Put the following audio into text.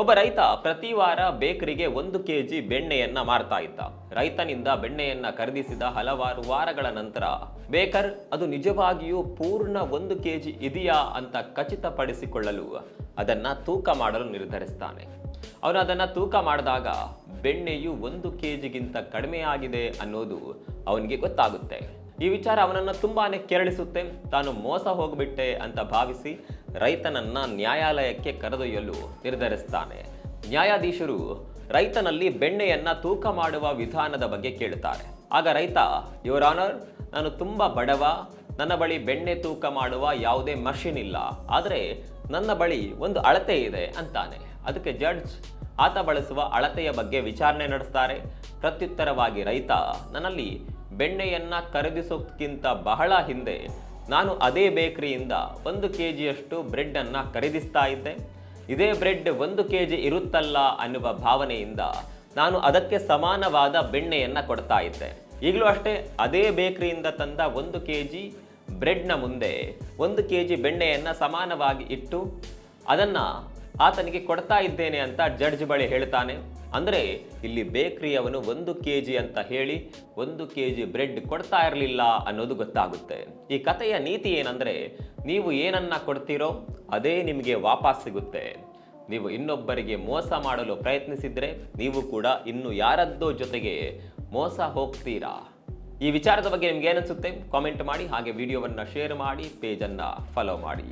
ಒಬ್ಬ ರೈತ ಪ್ರತಿ ವಾರ ಬೇಕರಿಗೆ 1 ಕೆಜಿ ಬೆಣ್ಣೆಯನ್ನ ಮಾರ್ತಾ ಇದ್ದ. ರೈತನಿಂದ ಬೆಣ್ಣೆಯನ್ನ ಖರೀದಿಸಿದ ಹಲವಾರು ವಾರಗಳ ನಂತರ ಬೇಕರ್ ಅದು ನಿಜವಾಗಿಯೂ ಪೂರ್ಣ 1 ಕೆಜಿ ಇದೆಯಾ ಅಂತ ಖಚಿತಪಡಿಸಿಕೊಳ್ಳಲು ಅದನ್ನ ತೂಕ ಮಾಡಲು ನಿರ್ಧರಿಸ್ತಾನೆ. ಅವನು ಅದನ್ನ ತೂಕ ಮಾಡಿದಾಗ ಬೆಣ್ಣೆಯು 1 ಕೆಜಿಗಿಂತ ಕಡಿಮೆ ಆಗಿದೆ ಅನ್ನೋದು ಅವನಿಗೆ ಗೊತ್ತಾಗುತ್ತೆ. ಈ ವಿಚಾರ ಅವನನ್ನು ತುಂಬಾನೇ ಕೆರಳಿಸುತ್ತೆ. ತಾನು ಮೋಸ ಹೋಗ್ಬಿಟ್ಟೆ ಅಂತ ಭಾವಿಸಿ ರೈತನನ್ನ ನ್ಯಾಯಾಲಯಕ್ಕೆ ಕರೆದೊಯ್ಯಲು ನಿರ್ಧರಿಸ್ತಾನೆ. ನ್ಯಾಯಾಧೀಶರು ರೈತನಲ್ಲಿ ಬೆಣ್ಣೆಯನ್ನ ತೂಕ ಮಾಡುವ ವಿಧಾನದ ಬಗ್ಗೆ ಕೇಳುತ್ತಾರೆ. ಆಗ ರೈತ, ಯುವರ್ ಆನರ್, ನಾನು ತುಂಬಾ ಬಡವ, ನನ್ನ ಬಳಿ ಬೆಣ್ಣೆ ತೂಕ ಮಾಡುವ ಯಾವುದೇ ಮಷಿನ್ ಇಲ್ಲ, ಆದರೆ ನನ್ನ ಬಳಿ ಒಂದು ಅಳತೆ ಇದೆ ಅಂತಾನೆ. ಅದಕ್ಕೆ ಜಡ್ಜ್ ಆತ ಬಳಸುವ ಅಳತೆಯ ಬಗ್ಗೆ ವಿಚಾರಣೆ ನಡೆಸ್ತಾರೆ. ಪ್ರತ್ಯುತ್ತರವಾಗಿ ರೈತ, ನನ್ನಲ್ಲಿ ಬೆಣ್ಣೆಯನ್ನ ಖರೀದಿಸೋಕ್ಕಿಂತ ಬಹಳ ಹಿಂದೆ ನಾನು ಅದೇ ಬೇಕರಿಯಿಂದ 1 ಕೆಜಿಯಷ್ಟು ಬ್ರೆಡ್ ಅನ್ನ ಖರೀದಿಸ್ತಾ ಇದ್ದೆ. ಇದೇ ಬ್ರೆಡ್ 1 ಕೆಜಿ ಇರುತ್ತಲ್ಲ ಅನ್ನುವ ಭಾವನೆಯಿಂದ ನಾನು ಅದಕ್ಕೆ ಸಮಾನವಾದ ಬೆಣ್ಣೆಯನ್ನ ಕೊಡ್ತಾ ಇದ್ದೆ. ಈಗಲೂ ಅಷ್ಟೇ ಅದೇ ಬೇಕರಿಯಿಂದ ತಂದ 1 ಕೆಜಿ ಬ್ರೆಡ್ನ ಮುಂದೆ 1 ಕೆಜಿ ಬೆಣ್ಣೆಯನ್ನ ಸಮಾನವಾಗಿ ಇಟ್ಟು ಅದನ್ನ ಆತನಿಗೆ ಕೊಡ್ತಾ ಇದ್ದೇನೆ ಅಂತ ಜಡ್ಜ್ ಬಳಿ ಹೇಳ್ತಾನೆ. ಅಂದರೆ ಇಲ್ಲಿ ಬೇಕರಿಯವನು 1 ಕೆಜಿ ಅಂತ ಹೇಳಿ 1 ಕೆಜಿ ಬ್ರೆಡ್ ಕೊಡ್ತಾ ಇರಲಿಲ್ಲ ಅನ್ನೋದು ಗೊತ್ತಾಗುತ್ತೆ. ಈ ಕಥೆಯ ನೀತಿ ಏನಂದ್ರೆ, ನೀವು ಏನನ್ನ ಕೊಡ್ತೀರೋ ಅದೇ ನಿಮಗೆ ವಾಪಸ್ ಸಿಗುತ್ತೆ. ನೀವು ಇನ್ನೊಬ್ಬರಿಗೆ ಮೋಸ ಮಾಡಲು ಪ್ರಯತ್ನಿಸಿದ್ರೆ ನೀವು ಕೂಡ ಇನ್ನು ಯಾರದ್ದೋ ಜೊತೆಗೆ ಮೋಸ ಹೋಗ್ತೀರಾ. ಈ ವಿಚಾರದ ಬಗ್ಗೆ ನಿಮ್ಗೆ ಏನನ್ಸುತ್ತೆ ಕಾಮೆಂಟ್ ಮಾಡಿ. ಹಾಗೆ ವಿಡಿಯೋವನ್ನು ಶೇರ್ ಮಾಡಿ, ಪೇಜನ್ನು ಫಾಲೋ ಮಾಡಿ.